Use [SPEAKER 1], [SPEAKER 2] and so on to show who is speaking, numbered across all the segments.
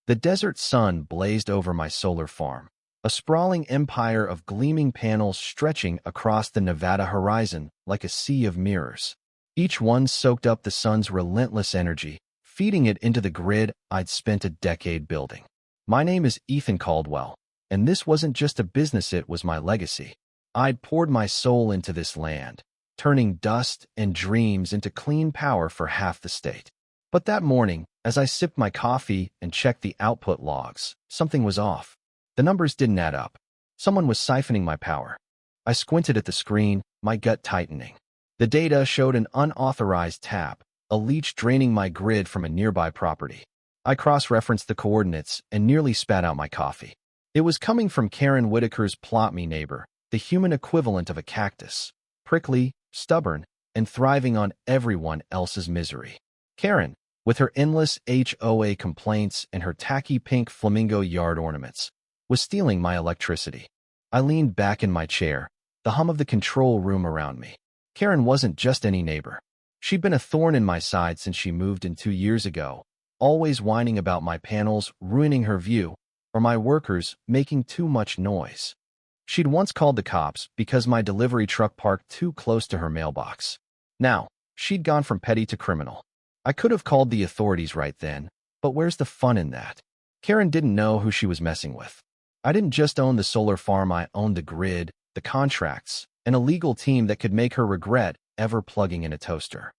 [SPEAKER 1] The desert sun blazed over my solar farm, a sprawling empire of gleaming panels stretching across the Nevada horizon like a sea of mirrors. Each one soaked up the sun's relentless energy, feeding it into the grid I'd spent a decade building. My name is Ethan Caldwell, and this wasn't just a business, it was my legacy. I'd poured my soul into this land, turning dust and dreams into clean power for half the state. But that morning, as I sipped my coffee and checked the output logs, something was off. The numbers didn't add up. Someone was siphoning my power. I squinted at the screen, my gut tightening. The data showed an unauthorized tap, a leech draining my grid from a nearby property. I cross-referenced the coordinates and nearly spat out my coffee. It was coming from Karen Whitaker's Plot Me neighbor, the human equivalent of a cactus, prickly, stubborn, and thriving on everyone else's misery. Karen, with her endless HOA complaints and her tacky pink flamingo yard ornaments, was stealing my electricity. I leaned back in my chair, the hum of the control room around me. Karen wasn't just any neighbor. She'd been a thorn in my side since she moved in 2 years ago, always whining about my panels ruining her view or my workers making too much noise. She'd once called the cops because my delivery truck parked too close to her mailbox. Now, she'd gone from petty to criminal. I could have called the authorities right then, but where's the fun in that? Karen didn't know who she was messing with. I didn't just own the solar farm, I owned the grid, the contracts, and a legal team that could make her regret ever plugging in a toaster.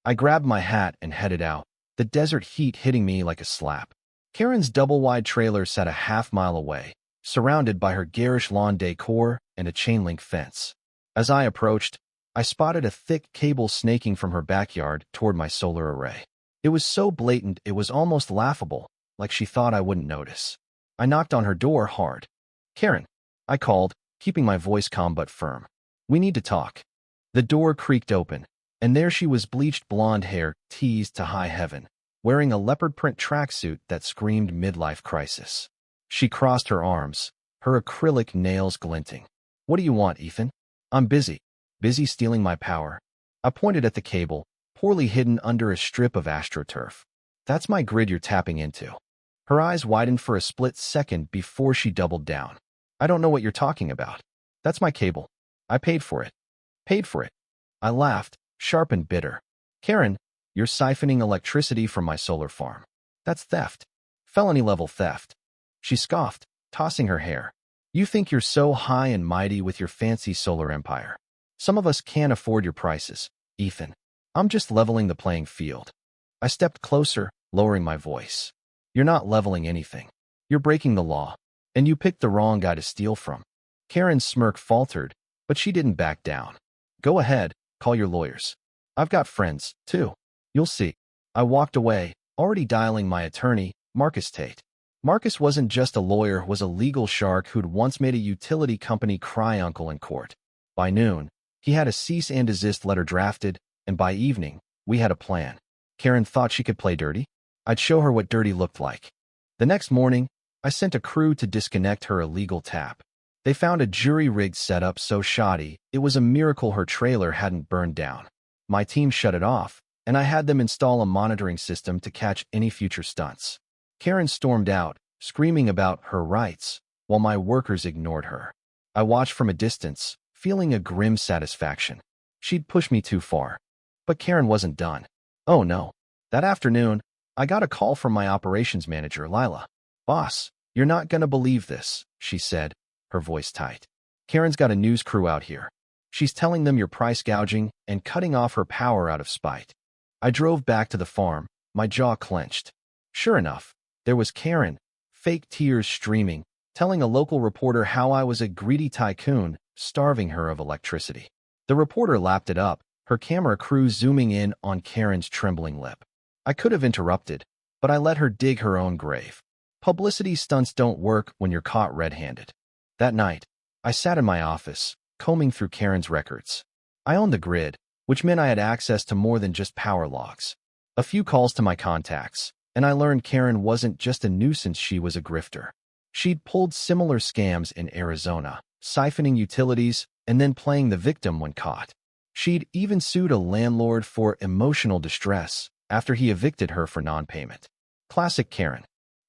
[SPEAKER 1] I grabbed my hat and headed out, the desert heat hitting me like a slap. Karen's double-wide trailer sat a half-mile away, surrounded by her garish lawn decor and a chain-link fence. As I approached, I spotted a thick cable snaking from her backyard toward my solar array. It was so blatant it was almost laughable, like she thought I wouldn't notice. I knocked on her door hard. "Karen," I called, keeping my voice calm but firm. "We need to talk." The door creaked open, and there she was, bleached blonde hair teased to high heaven, wearing a leopard print tracksuit that screamed midlife crisis. She crossed her arms, her acrylic nails glinting. "What do you want, Ethan?" "I'm busy. Busy stealing my power." I pointed at the cable, poorly hidden under a strip of astroturf. "That's my grid you're tapping into." Her eyes widened for a split second before she doubled down. "I don't know what you're talking about." "That's my cable. I paid for it." "Paid for it?" I laughed, sharp and bitter. "Karen, you're siphoning electricity from my solar farm. That's theft. Felony-level theft." She scoffed, tossing her hair. "You think you're so high and mighty with your fancy solar empire. Some of us can't afford your prices, Ethan. I'm just leveling the playing field." I stepped closer, lowering my voice. "You're not leveling anything. You're breaking the law, and you picked the wrong guy to steal from." Karen's smirk faltered, but she didn't back down. "Go ahead, call your lawyers. I've got friends, too. You'll see." I walked away, already dialing my attorney, Marcus Tate. Marcus wasn't just a lawyer, was a legal shark who'd once made a utility company cry uncle in court. By noon, he had a cease and desist letter drafted, and by evening, we had a plan. Karen thought she could play dirty. I'd show her what dirty looked like. The next morning, I sent a crew to disconnect her illegal tap. They found a jury-rigged setup so shoddy, it was a miracle her trailer hadn't burned down. My team shut it off, and I had them install a monitoring system to catch any future stunts. Karen stormed out, screaming about her rights, while my workers ignored her. I watched from a distance, feeling a grim satisfaction. She'd pushed me too far. But Karen wasn't done. Oh no. That afternoon, I got a call from my operations manager, Lila. "Boss, you're not gonna believe this," she said, her voice tight. "Karen's got a news crew out here. She's telling them you're price gouging and cutting off her power out of spite." I drove back to the farm, my jaw clenched. Sure enough, there was Karen, fake tears streaming, telling a local reporter how I was a greedy tycoon, starving her of electricity. The reporter lapped it up, her camera crew zooming in on Karen's trembling lip. I could have interrupted, but I let her dig her own grave. Publicity stunts don't work when you're caught red-handed. That night, I sat in my office, combing through Karen's records. I owned the grid, which meant I had access to more than just power logs. A few calls to my contacts, and I learned Karen wasn't just a nuisance, she was a grifter. She'd pulled similar scams in Arizona, siphoning utilities and then playing the victim when caught. She'd even sued a landlord for emotional distress after he evicted her for non-payment. Classic Karen.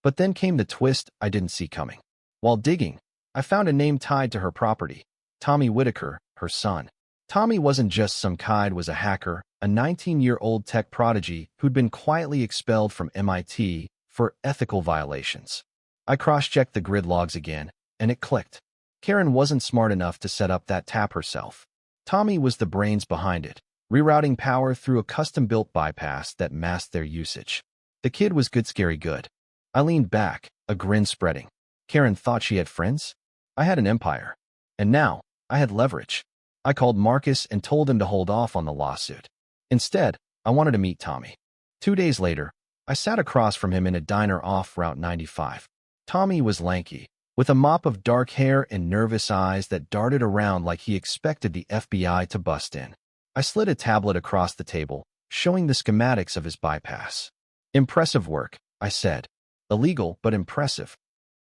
[SPEAKER 1] But then came the twist I didn't see coming. While digging, I found a name tied to her property, Tommy Whitaker, her son. Tommy wasn't just some kid, was a hacker, a 19-year-old tech prodigy who'd been quietly expelled from MIT for ethical violations. I cross-checked the grid logs again, and it clicked. Karen wasn't smart enough to set up that tap herself. Tommy was the brains behind it, rerouting power through a custom-built bypass that masked their usage. The kid was good, scary good. I leaned back, a grin spreading. Karen thought she had friends? I had an empire. And now, I had leverage. I called Marcus and told him to hold off on the lawsuit. Instead, I wanted to meet Tommy. 2 days later, I sat across from him in a diner off Route 95. Tommy was lanky, with a mop of dark hair and nervous eyes that darted around like he expected the FBI to bust in. I slid a tablet across the table, showing the schematics of his bypass. Impressive work, I said. Illegal, but impressive.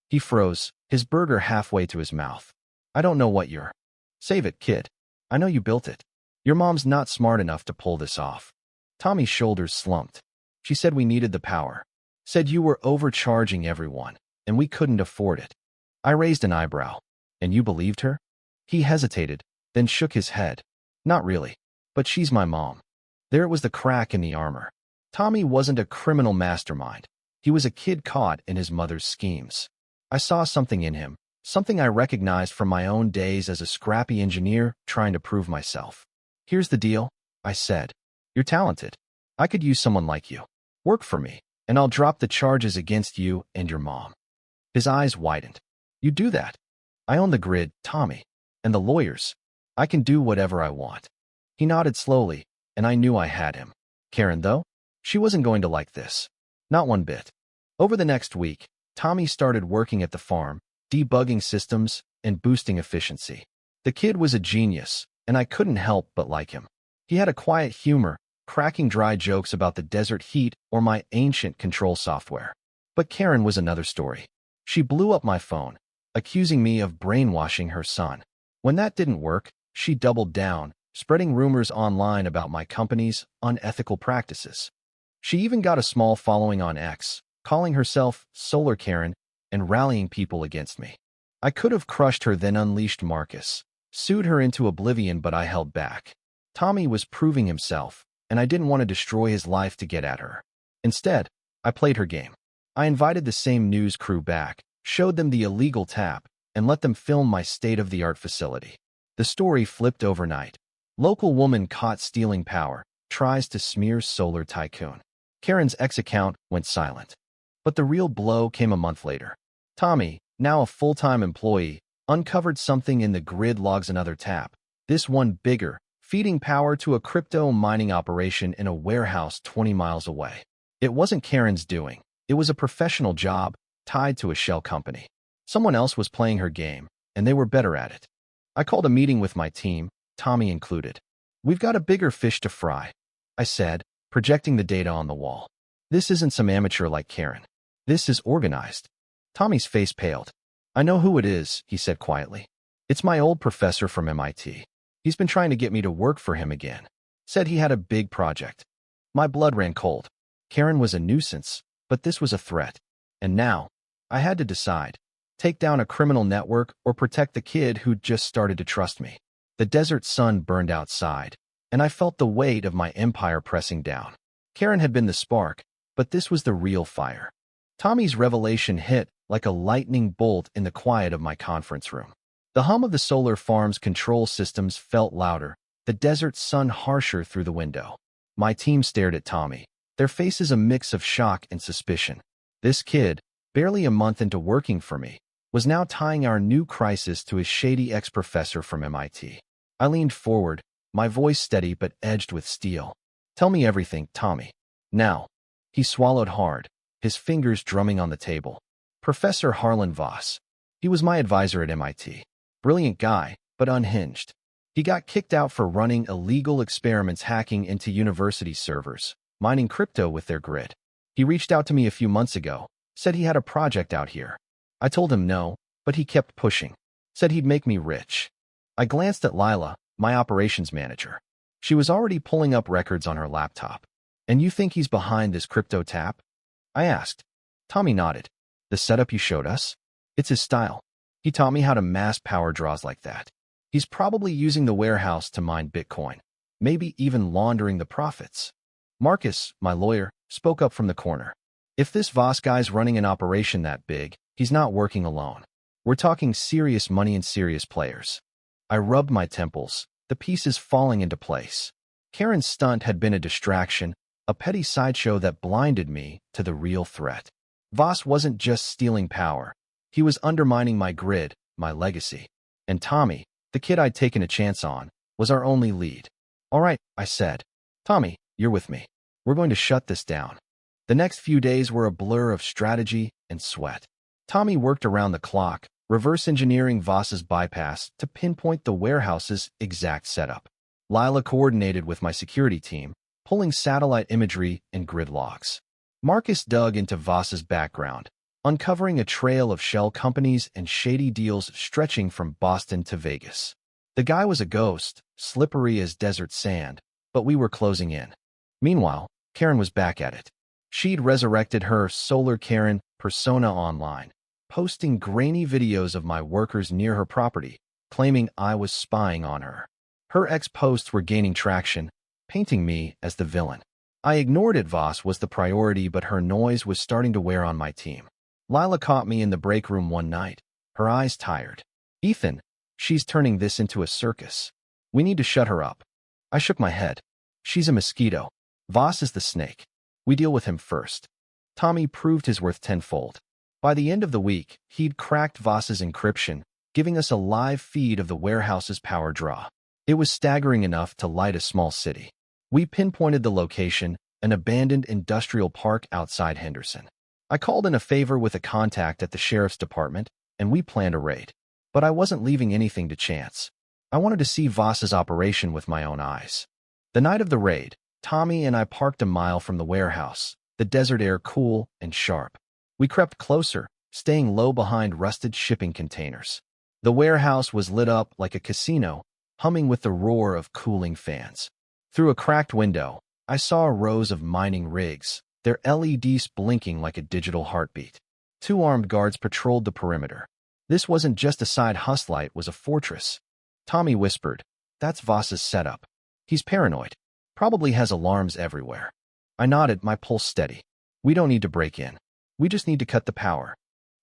[SPEAKER 1] He froze, his burger halfway to his mouth. I don't know what you're. Save it, kid. I know you built it. Your mom's not smart enough to pull this off. Tommy's shoulders slumped. She said we needed the power. Said you were overcharging everyone, and we couldn't afford it. I raised an eyebrow. And you believed her? He hesitated, then shook his head. Not really. But she's my mom. There was the crack in the armor. Tommy wasn't a criminal mastermind. He was a kid caught in his mother's schemes. I saw something in him, something I recognized from my own days as a scrappy engineer trying to prove myself. Here's the deal, I said. You're talented. I could use someone like you. Work for me, and I'll drop the charges against you and your mom. His eyes widened. You do that? I own the grid, Tommy, and the lawyers. I can do whatever I want. He nodded slowly, and I knew I had him. Karen, though? She wasn't going to like this. Not one bit. Over the next week, Tommy started working at the farm, debugging systems and boosting efficiency. The kid was a genius, and I couldn't help but like him. He had a quiet humor, cracking dry jokes about the desert heat or my ancient control software. But Karen was another story. She blew up my phone, accusing me of brainwashing her son. When that didn't work, she doubled down, spreading rumors online about my company's unethical practices. She even got a small following on X, calling herself Solar Karen and rallying people against me. I could have crushed her, then unleashed Marcus, sued her into oblivion, but I held back. Tommy was proving himself, and I didn't want to destroy his life to get at her. Instead, I played her game. I invited the same news crew back, showed them the illegal tap, and let them film my state-of-the-art facility. The story flipped overnight. Local woman caught stealing power, tries to smear solar tycoon. Karen's X account went silent. But the real blow came a month later. Tommy, now a full-time employee, uncovered something in the grid logs, another tap. This one bigger, feeding power to a crypto mining operation in a warehouse 20 miles away. It wasn't Karen's doing. It was a professional job, tied to a shell company. Someone else was playing her game, and they were better at it. I called a meeting with my team, Tommy included. We've got a bigger fish to fry, I said, projecting the data on the wall. This isn't some amateur like Karen. This is organized. Tommy's face paled. I know who it is, he said quietly. It's my old professor from MIT. He's been trying to get me to work for him again. Said he had a big project. My blood ran cold. Karen was a nuisance, but this was a threat. And now, I had to decide. Take down a criminal network or protect the kid who'd just started to trust me. The desert sun burned outside, and I felt the weight of my empire pressing down. Karen had been the spark, but this was the real fire. Tommy's revelation hit like a lightning bolt in the quiet of my conference room. The hum of the solar farm's control systems felt louder, the desert sun harsher through the window. My team stared at Tommy, their faces a mix of shock and suspicion. This kid, barely a month into working for me, was now tying our new crisis to his shady ex-professor from MIT. I leaned forward, my voice steady but edged with steel. Tell me everything, Tommy. Now. He swallowed hard, his fingers drumming on the table. Professor Harlan Voss. He was my advisor at MIT. Brilliant guy, but unhinged. He got kicked out for running illegal experiments, hacking into university servers, mining crypto with their grid. He reached out to me a few months ago, said he had a project out here. I told him no, but he kept pushing. Said he'd make me rich. I glanced at Lila, my operations manager. She was already pulling up records on her laptop. And you think he's behind this crypto tap? I asked. Tommy nodded. The setup you showed us? It's his style. He taught me how to mass power draws like that. He's probably using the warehouse to mine Bitcoin, maybe even laundering the profits. Marcus, my lawyer, spoke up from the corner. If this Voss guy's running an operation that big, he's not working alone. We're talking serious money and serious players. I rubbed my temples, the pieces falling into place. Karen's stunt had been a distraction, a petty sideshow that blinded me to the real threat. Voss wasn't just stealing power. He was undermining my grid, my legacy. And Tommy, the kid I'd taken a chance on, was our only lead. All right, I said. Tommy, you're with me. We're going to shut this down. The next few days were a blur of strategy and sweat. Tommy worked around the clock, reverse engineering Voss's bypass to pinpoint the warehouse's exact setup. Lila coordinated with my security team, pulling satellite imagery and grid logs. Marcus dug into Voss's background, uncovering a trail of shell companies and shady deals stretching from Boston to Vegas. The guy was a ghost, slippery as desert sand, but we were closing in. Meanwhile, Karen was back at it. She'd resurrected her Solar Karen persona online, posting grainy videos of my workers near her property, claiming I was spying on her. Her ex-posts were gaining traction, painting me as the villain. I ignored it. Voss was the priority, but her noise was starting to wear on my team. Lila caught me in the break room one night, her eyes tired. Ethan, she's turning this into a circus. We need to shut her up. I shook my head. She's a mosquito. Voss is the snake. We deal with him first. Tommy proved his worth tenfold. By the end of the week, he'd cracked Voss's encryption, giving us a live feed of the warehouse's power draw. It was staggering enough to light a small city. We pinpointed the location, an abandoned industrial park outside Henderson. I called in a favor with a contact at the sheriff's department, and we planned a raid. But I wasn't leaving anything to chance. I wanted to see Voss's operation with my own eyes. The night of the raid, Tommy and I parked a mile from the warehouse, the desert air cool and sharp. We crept closer, staying low behind rusted shipping containers. The warehouse was lit up like a casino, humming with the roar of cooling fans. Through a cracked window, I saw rows of mining rigs, their LEDs blinking like a digital heartbeat. 2 armed guards patrolled the perimeter. This wasn't just a side hustle, it was a fortress. Tommy whispered, "That's Voss's setup. He's paranoid. Probably has alarms everywhere." I nodded, my pulse steady. We don't need to break in. We just need to cut the power.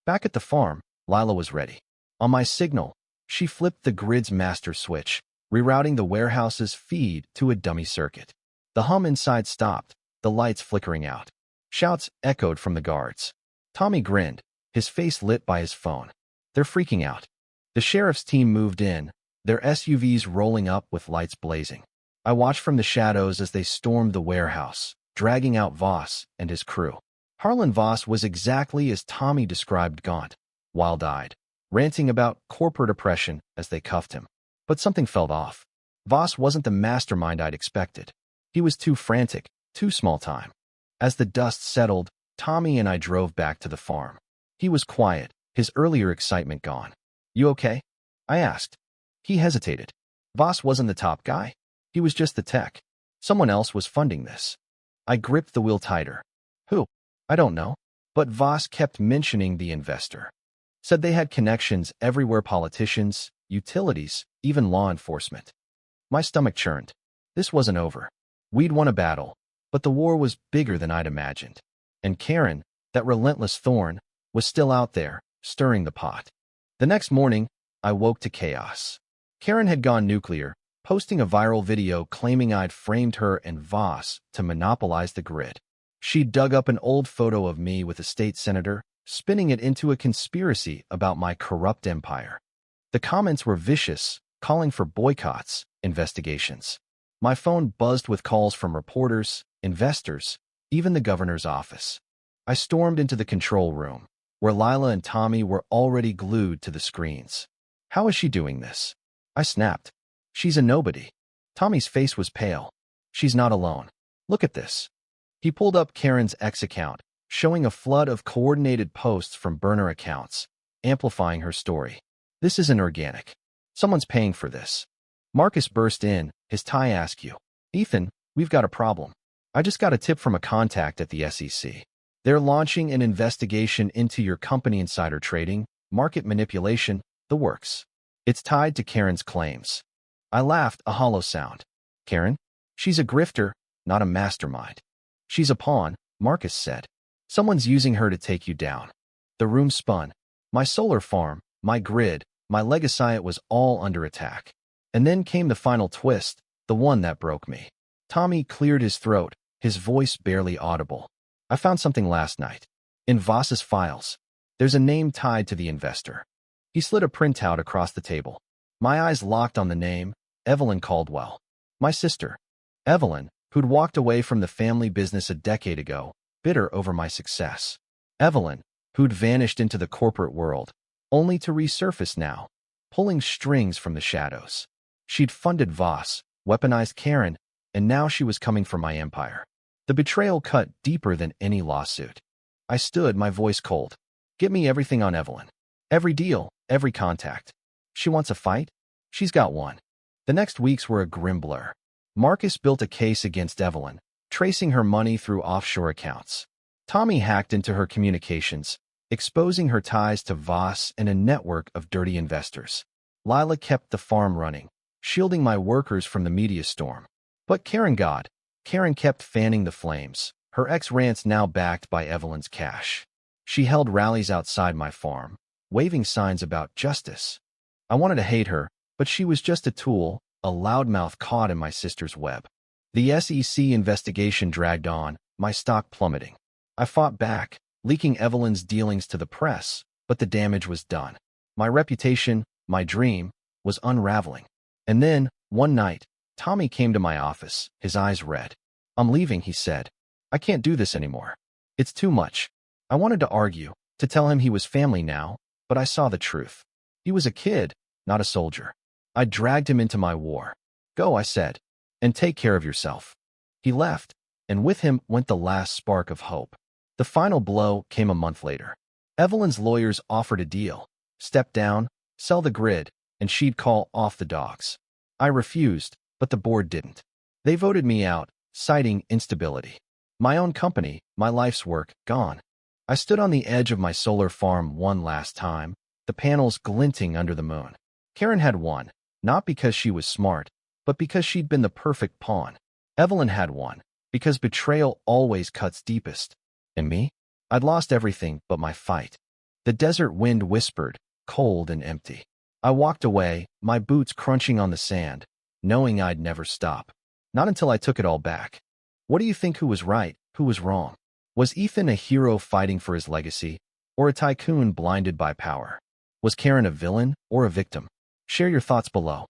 [SPEAKER 1] Back at the farm, Lila was ready. On my signal, she flipped the grid's master switch, rerouting the warehouse's feed to a dummy circuit. The hum inside stopped, the lights flickering out. Shouts echoed from the guards. Tommy grinned, his face lit by his phone. They're freaking out. The sheriff's team moved in, their SUVs rolling up with lights blazing. I watched from the shadows as they stormed the warehouse, dragging out Voss and his crew. Harlan Voss was exactly as Tommy described, gaunt, wild-eyed, ranting about corporate oppression as they cuffed him. But something felt off. Voss wasn't the mastermind I'd expected. He was too frantic, too small time. As the dust settled, Tommy and I drove back to the farm. He was quiet, his earlier excitement gone. "You okay?" I asked. He hesitated. Voss wasn't the top guy. He was just the tech. Someone else was funding this. I gripped the wheel tighter. Who? I don't know. But Voss kept mentioning the investor. Said they had connections everywhere, politicians, utilities, even law enforcement. My stomach churned. This wasn't over. We'd won a battle, but the war was bigger than I'd imagined. And Karen, that relentless thorn, was still out there, stirring the pot. The next morning, I woke to chaos. Karen had gone nuclear, posting a viral video claiming I'd framed her and Voss to monopolize the grid. She dug up an old photo of me with a state senator, spinning it into a conspiracy about my corrupt empire. The comments were vicious, calling for boycotts, investigations. My phone buzzed with calls from reporters, investors, even the governor's office. I stormed into the control room, where Lila and Tommy were already glued to the screens. "How is she doing this?" I snapped. "She's a nobody." Tommy's face was pale. "She's not alone. Look at this." He pulled up Karen's X account, showing a flood of coordinated posts from burner accounts, amplifying her story. "This isn't organic. Someone's paying for this." Marcus burst in, his tie askew. "Ethan, we've got a problem. I just got a tip from a contact at the SEC. They're launching an investigation into your company insider trading, market manipulation, the works. It's tied to Karen's claims. I laughed, a hollow sound. Karen? She's a grifter, not a mastermind. She's a pawn, Marcus said. Someone's using her to take you down. The room spun. My solar farm, my grid, my legacy, it was all under attack. And then came the final twist, the one that broke me. Tommy cleared his throat, his voice barely audible. I found something last night. In Voss's files. There's a name tied to the investor. He slid a printout across the table. My eyes locked on the name, Evelyn Caldwell. My sister. Evelyn, who'd walked away from the family business a decade ago, bitter over my success. Evelyn, who'd vanished into the corporate world, only to resurface now, pulling strings from the shadows. She'd funded Voss, weaponized Karen, and now she was coming for my empire. The betrayal cut deeper than any lawsuit. I stood, my voice cold. Get me everything on Evelyn. Every deal, every contact. She wants a fight? She's got one. The next weeks were a grim blur. Marcus built a case against Evelyn, tracing her money through offshore accounts. Tommy hacked into her communications, exposing her ties to Voss and a network of dirty investors. Lila kept the farm running, shielding my workers from the media storm. But Karen kept fanning the flames, her ex-rants now backed by Evelyn's cash. She held rallies outside my farm, waving signs about justice. I wanted to hate her, but she was just a tool, a loudmouth caught in my sister's web. The SEC investigation dragged on, my stock plummeting. I fought back, leaking Evelyn's dealings to the press, but the damage was done. My reputation, my dream, was unraveling. And then, one night, Tommy came to my office, his eyes red. I'm leaving, he said. I can't do this anymore. It's too much. I wanted to argue, to tell him he was family now, but I saw the truth. He was a kid, not a soldier. I dragged him into my war. Go, I said, and take care of yourself. He left, and with him went the last spark of hope. The final blow came a month later. Evelyn's lawyers offered a deal. Step down, sell the grid, and she'd call off the dogs. I refused, but the board didn't. They voted me out, citing instability. My own company, my life's work, gone. I stood on the edge of my solar farm one last time, the panels glinting under the moon. Karen had won, not because she was smart, but because she'd been the perfect pawn. Evelyn had won, because betrayal always cuts deepest. And me? I'd lost everything but my fight. The desert wind whispered, cold and empty. I walked away, my boots crunching on the sand, knowing I'd never stop. Not until I took it all back. What do you think, who was right, who was wrong? Was Ethan a hero fighting for his legacy, or a tycoon blinded by power? Was Karen a villain or a victim? Share your thoughts below.